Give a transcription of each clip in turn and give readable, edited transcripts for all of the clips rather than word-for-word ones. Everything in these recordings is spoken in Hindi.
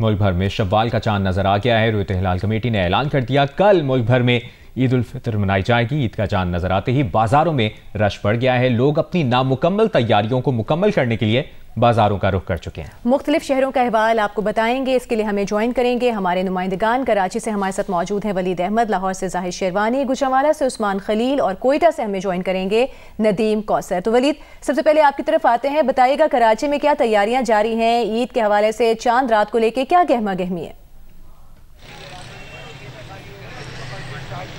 मुल्क भर में शव्वाल का चांद नजर आ गया है। रुयत हिलाल कमेटी ने ऐलान कर दिया, कल मुल्क भर में ईद उल फितर मनाई जाएगी। ईद का चांद नजर आते ही बाजारों में रश बढ़ गया है। लोग अपनी नामुकम्मल तैयारियों को मुकम्मल करने के लिए बाजारों का रुख कर चुके हैं। मुख्तलिफ शहरों का अहवाल आपको बताएंगे, इसके लिए हमें ज्वाइन करेंगे हमारे नुमाइंदगान। कराची से हमारे साथ मौजूद हैं वलीद अहमद, लाहौर से जाहिद शेरवानी, गुजरांवाला से उस्मान खलील और कोयटा से हमें ज्वाइन करेंगे नदीम कौसर। तो वलीद, सबसे पहले आपकी तरफ आते हैं, बताइएगा कराची में क्या तैयारियां जारी हैं ईद के हवाले से, चांद रात को लेके क्या गहमा गहमी है?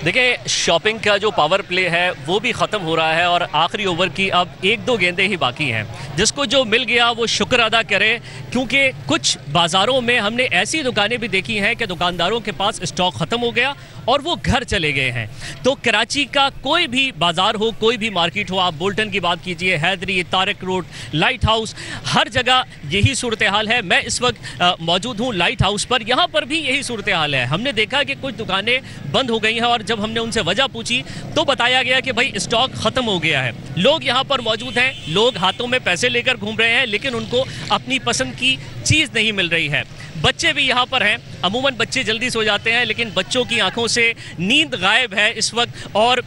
देखिए, शॉपिंग का जो पावर प्ले है वो भी ख़त्म हो रहा है और आखिरी ओवर की अब 1-2 गेंदें ही बाकी हैं। जिसको जो मिल गया वो शुक्र अदा करे, क्योंकि कुछ बाज़ारों में हमने ऐसी दुकानें भी देखी हैं कि दुकानदारों के पास स्टॉक ख़त्म हो गया और वो घर चले गए हैं। तो कराची का कोई भी बाज़ार हो, कोई भी मार्केट हो, आप बोल्टन की बात कीजिए, Hyderi, Tariq Road, Light House, हर जगह यही सूरत हाल है। मैं इस वक्त मौजूद हूँ लाइट हाउस पर, यहाँ पर भी यही सूरत हाल है। हमने देखा कि कुछ दुकानें बंद हो गई हैं और जब हमने उनसे वजह पूछी तो बताया गया कि भाई स्टॉक ख़त्म हो गया है। लोग यहाँ पर मौजूद हैं, लोग हाथों में पैसे लेकर घूम रहे हैं, लेकिन उनको अपनी पसंद की चीज़ नहीं मिल रही है। बच्चे भी यहाँ पर हैं, अमूमन बच्चे जल्दी सो जाते हैं, लेकिन बच्चों की आंखों से नींद गायब है इस वक्त। और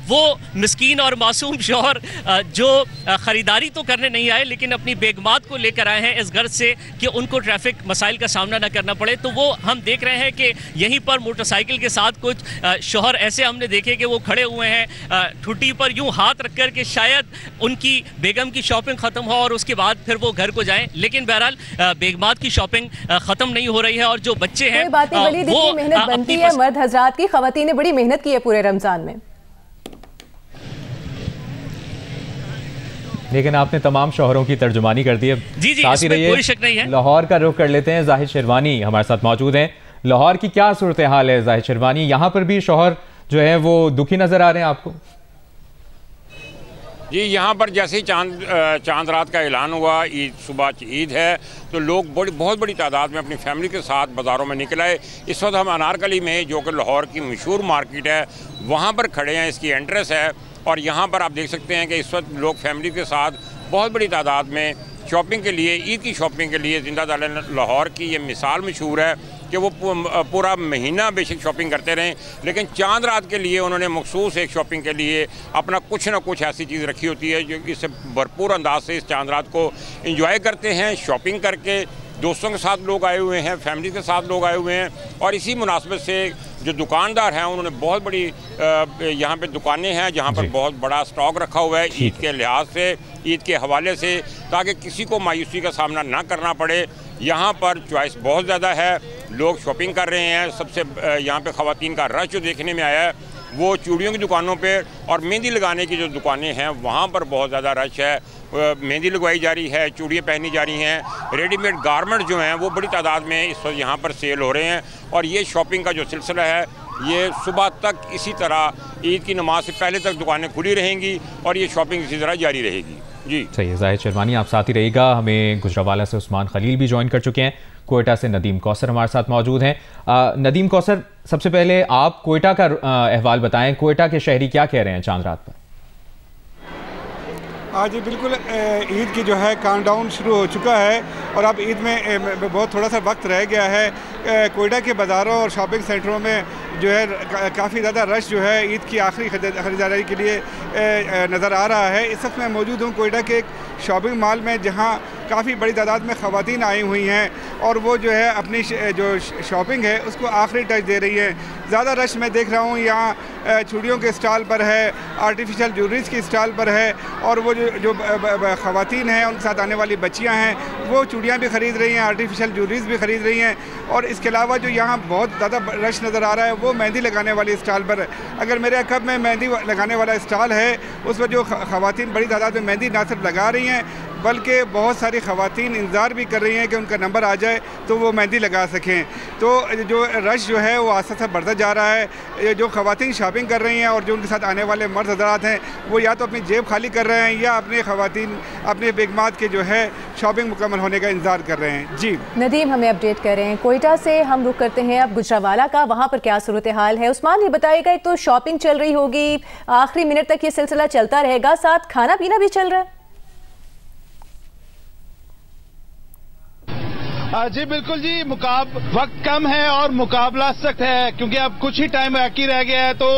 वो मिस्कीन और मासूम शौहर जो ख़रीदारी तो करने नहीं आए, लेकिन अपनी बेगमात को लेकर आए हैं इस गर्ज से कि उनको ट्रैफिक मसाइल का सामना न करना पड़े। तो वो हम देख रहे हैं कि यहीं पर मोटरसाइकिल के साथ कुछ शौहर ऐसे हमने देखे कि वो खड़े हुए हैं ठुड्डी पर यूँ हाथ रख कर के शायद उनकी बेगम की शॉपिंग ख़त्म हो और उसके बाद फिर वो घर को जाएँ। लेकिन बहरहाल बेगमात की शॉपिंग ख़त्म नहीं हो रही है और जो बच्चे हैं वो मेहनत बनती है मर्द हजरात की, खवातीन ने बड़ी मेहनत की है पूरे रमजान में। लेकिन आपने तमाम शोहरों की तर्जुमानी कर दी है। जी, इसमें कोई शक नहीं है। लाहौर का रुख कर लेते हैं, जाहिद शेरवानी हमारे साथ मौजूद हैं। लाहौर की क्या सूरत हाल है जाहिद शेरवानी? यहाँ पर भी शोहर जो है वो दुखी नजर आ रहे हैं आपको? जी, यहाँ पर जैसे ही चांद रात का ऐलान हुआ, ईद सुबह ईद है, तो लोग बहुत बड़ी तादाद में अपनी फैमिली के साथ बाज़ारों में निकल आए। इस वक्त हम अनारकली में, जो कि लाहौर की मशहूर मार्केट है, वहाँ पर खड़े हैं। इसकी एंट्रेंस है और यहाँ पर आप देख सकते हैं कि इस वक्त लोग फैमिली के साथ बहुत बड़ी तादाद में शॉपिंग के लिए, ईद की शॉपिंग के लिए, जिंदा लाहौर की ये मिसाल मशहूर है कि वो पूरा महीना बेशक शॉपिंग करते रहें, लेकिन चांद रात के लिए उन्होंने मखसूस एक शॉपिंग के लिए अपना कुछ ना कुछ ऐसी चीज़ रखी होती है जो इससे भरपूर अंदाज से इस चांद रात को इंजॉय करते हैं। शॉपिंग करके दोस्तों के साथ लोग आए हुए हैं, फैमिली के साथ लोग आए हुए हैं और इसी मुनासबत से जो दुकानदार हैं उन्होंने बहुत बड़ी यहाँ पे दुकानें हैं जहाँ पर बहुत बड़ा स्टॉक रखा हुआ है ईद के लिहाज से, ईद के हवाले से, ताकि किसी को मायूसी का सामना ना करना पड़े। यहाँ पर चॉइस बहुत ज़्यादा है, लोग शॉपिंग कर रहे हैं। सबसे यहाँ पे ख़वातीन का रश जो देखने में आया है वो चूड़ियों की दुकानों पे और मेहंदी लगाने की जो दुकानें हैं वहाँ पर बहुत ज़्यादा रश है। मेहंदी लगवाई जा रही है, चूड़ियाँ पहनी जा रही हैं, रेडीमेड गारमेंट जो हैं वो बड़ी तादाद में इस वक्त यहाँ पर सेल हो रहे हैं। और ये शॉपिंग का जो सिलसिला है ये सुबह तक इसी तरह ईद की नमाज से पहले तक दुकानें खुली रहेंगी और ये शॉपिंग इसी तरह जारी रहेगी। जी सही है, जाहिद शेरवानी आप साथ ही रहिएगा। हमें गुजरांवाला से उस्मान खलील भी ज्वाइन कर चुके हैं, कोयटा से नदीम कौसर हमारे साथ मौजूद हैं। नदीम कौसर, सबसे पहले आप कोयटा का अहवाल बताएं, कोयटा के शहरी क्या कह रहे हैं चांद रात पर? आज बिल्कुल ईद की जो है काउंटडाउन शुरू हो चुका है और अब ईद में बहुत थोड़ा सा वक्त रह गया है। कोयटा के बाज़ारों और शॉपिंग सेंटरों में जो है काफ़ी ज़्यादा रश जो है ईद की आखिरी ख़रीदारी के लिए नज़र आ रहा है। इस वक्त मैं मौजूद हूँ कोयटा के एक शॉपिंग मॉल में जहाँ काफ़ी बड़ी तादाद में ख़वातीन आई हुई हैं और वो जो है अपनी जो शॉपिंग है उसको आखिरी टच दे रही है। ज़्यादा रश मैं देख रहा हूँ यहाँ चूड़ियों के स्टॉल पर है, आर्टिफिशियल ज्वेलरीज की स्टॉल पर है और वो जो ख़वातीन हैं उनके साथ आने वाली बच्चियाँ हैं वो चूड़ियाँ भी ख़रीद रही हैं, आर्टिफिशियल ज्वेलरीज भी ख़रीद रही हैं। और इसके अलावा जो यहाँ बहुत ज़्यादा रश नज़र आ रहा है वो मेहंदी लगाने वाली स्टॉल पर है। अगर मेरे अकब में मेहंदी लगाने वाला स्टॉल है उस पर जो ख़वातीन बड़ी तादाद में मेहंदी ना सिर्फ लगा रही हैं बल्कि बहुत सारी ख़वातीन इंतज़ार भी कर रही हैं कि उनका नंबर आ जाए तो वो मेहंदी लगा सकें। तो जो रश जो है वो आस्ते आस्ते बढ़ता जा रहा है। जो ख़वातीन शॉपिंग कर रही हैं और जो उनके साथ आने वाले मर्द हज़रात हैं वो या तो अपनी जेब खाली कर रहे हैं या अपने ख़वातीन अपने बेगमात के जो है शॉपिंग मुकम्मल होने का इंतज़ार कर रहे हैं। जी नदीम हमें अपडेट कर रहे हैं। कोयटा से हम रुख करते हैं अब गुजरांवाला का, वहाँ पर क्या सूरत हाल है? उस्मान ये बताएगा, एक तो शॉपिंग चल रही होगी, आखिरी मिनट तक ये सिलसिला चलता रहेगा, साथ खाना पीना भी चल रहा है? जी बिल्कुल जी, वक्त कम है और मुकाबला सख्त है, क्योंकि अब कुछ ही टाइम बाकी रह गया है। तो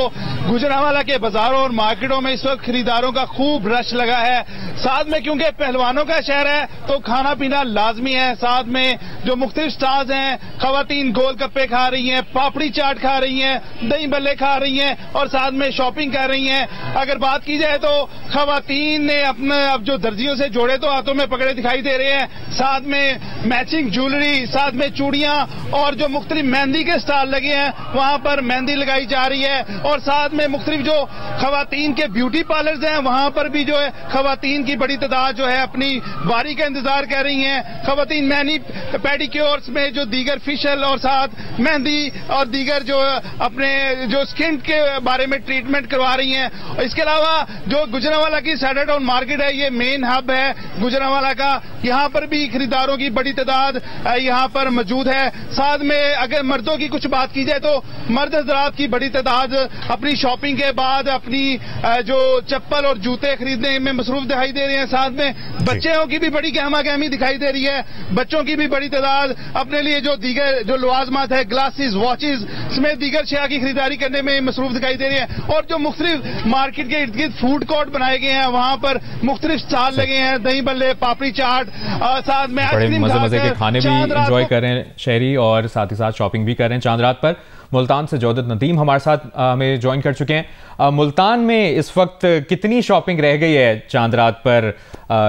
गुजरांवाला के बाजारों और मार्केटों में इस वक्त खरीदारों का खूब रश लगा है। साथ में क्योंकि पहलवानों का शहर है तो खाना पीना लाजमी है। साथ में जो मुख्तलिफ स्टॉल्स हैं, खवातीन गोलगप्पे खा रही हैं, पापड़ी चाट खा रही हैं, दही बल्ले खा रही हैं और साथ में शॉपिंग कर रही हैं। अगर बात की जाए तो खवातीन ने अपने अब जो दर्जियों से जोड़े तो हाथों में पकड़े दिखाई दे रहे हैं। साथ में मैचिंग ज्वेलरी, साथ में चूड़ियां और जो मुख्तलिफ मेहंदी के स्टॉल लगे हैं वहां पर मेहंदी लगाई जा रही है। और साथ में मुख्तलिफ जो खवातीन के ब्यूटी पार्लर्स हैं वहां पर भी जो है खवातीन की बड़ी तादाद जो है अपनी बारी का इंतजार कर रही हैं। खवातीन मैनी पेडिक्योर्स में जो दीगर फेशियल और साथ मेहंदी और दीगर जो अपने जो स्किन के बारे में ट्रीटमेंट करवा रही हैं। इसके अलावा जो गुजरांवाला की सैटरडे टाउन मार्केट है, ये मेन हब है गुजरांवाला का। यहाँ पर भी खरीदारों की बड़ी तादाद यहाँ पर मौजूद है। साथ में अगर मर्दों की कुछ बात की जाए तो मर्द हजरात की बड़ी तादाद अपनी शॉपिंग के बाद अपनी जो चप्पल और जूते खरीदने में मसरूफ दिखाई दे रहे हैं। साथ में बच्चों की भी बड़ी गहमा गहमी दिखाई दे रही है। बच्चों की भी बड़ी तादाद अपने लिए जो दीगर जो लवाजमात है, ग्लासेस, वॉचेस समेत दीगर शया की खरीदारी करने में मसरूफ दिखाई दे रही है। और जो मुख्तलिफ मार्केट के इर्द गिर्द फूड कोर्ट बनाए गए हैं वहां पर मुख्तलिफ स्टॉल लगे हैं, दही बल्ले, पापड़ी चाट, साथ में मजे के खाने भी इंजॉय कर रहे हैं शहरी और साथ ही साथ शॉपिंग भी कर रहे हैं। चांद रात पर मुल्तान से जौदत नदीम हमारे साथ हमें ज्वाइन कर चुके हैं। मुल्तान में इस वक्त कितनी शॉपिंग रह गई है चांद रात पर?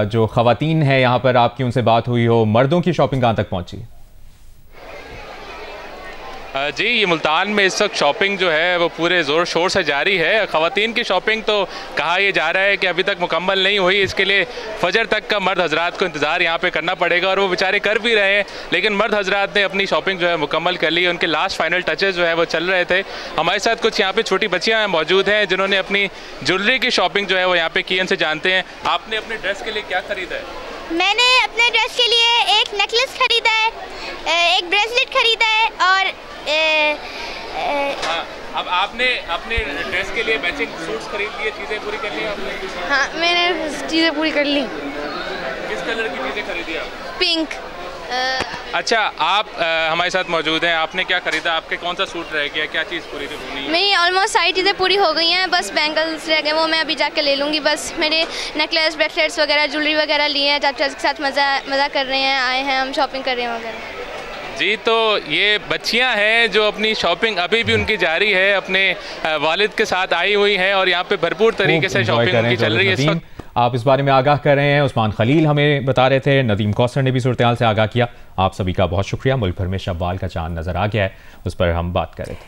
जो खवातीन है यहाँ पर, आपकी उनसे बात हुई हो, मर्दों की शॉपिंग कहाँ तक पहुंची? जी, ये मुल्तान में इस वक्त शॉपिंग जो है वो पूरे ज़ोर शोर से जारी है। ख़वातीन की शॉपिंग तो कहा यह जा रहा है कि अभी तक मुकम्मल नहीं हुई, इसके लिए फजर तक का मर्द हजरात को इंतज़ार यहाँ पे करना पड़ेगा और वो बेचारे कर भी रहे हैं। लेकिन मर्द हजरात ने अपनी शॉपिंग जो है मुकम्मल कर ली, उनके लास्ट फाइनल टचेज़ जो है वो चल रहे थे। हमारे साथ कुछ यहाँ पर छोटी बच्चियाँ मौजूद हैं जिन्होंने अपनी ज्वेलरी की शॉपिंग जो है वो यहाँ पे की। इनसे जानते हैं, आपने अपने ड्रेस के लिए क्या ख़रीदा है? मैंने अपने ड्रेस के लिए एक नेकलेस ख़रीदा है, एक ब्रेसलेट ख़रीदा है और हाँ, अब आपने अपने ड्रेस के लिए मैचिंग सूट्स खरीद लिए, चीज़ें पूरी कर ली आपने? हाँ, मैंने चीज़ें पूरी कर ली। किस कलर की चीज़ें खरीदी आप? पिंक। अच्छा, आप हमारे साथ मौजूद हैं, आपने क्या खरीदा? आपके कौन सा सूट रह गया, क्या चीज़ पूरी होनी है? मेरी ऑलमोस्ट सारी चीज़ें पूरी हो गई हैं, बस बैंगल्स रह गए, वो मैं अभी जाके ले लूँगी। बस मेरे नेकलेस, ब्रेसलेट्स वगैरह, ज्वेलरी वगैरह लिए हैं, चाचा के साथ मज़ा कर रहे हैं, आए हैं हम, शॉपिंग कर रहे हैं वगैरह। जी, तो ये बच्चियां हैं जो अपनी शॉपिंग अभी भी उनकी जारी है, अपने वालिद के साथ आई हुई हैं और यहाँ पे भरपूर तरीके से शॉपिंग उनकी चल रही है इस वक्त। आप इस बारे में आगाह कर रहे हैं, उस्मान खलील हमें बता रहे थे, नदीम कौसर ने भी सूरत हाल से आगाह किया। आप सभी का बहुत शुक्रिया। मुल्क भर में शव्वाल का चांद नजर आ गया है, उस पर हम बात कर रहे थे।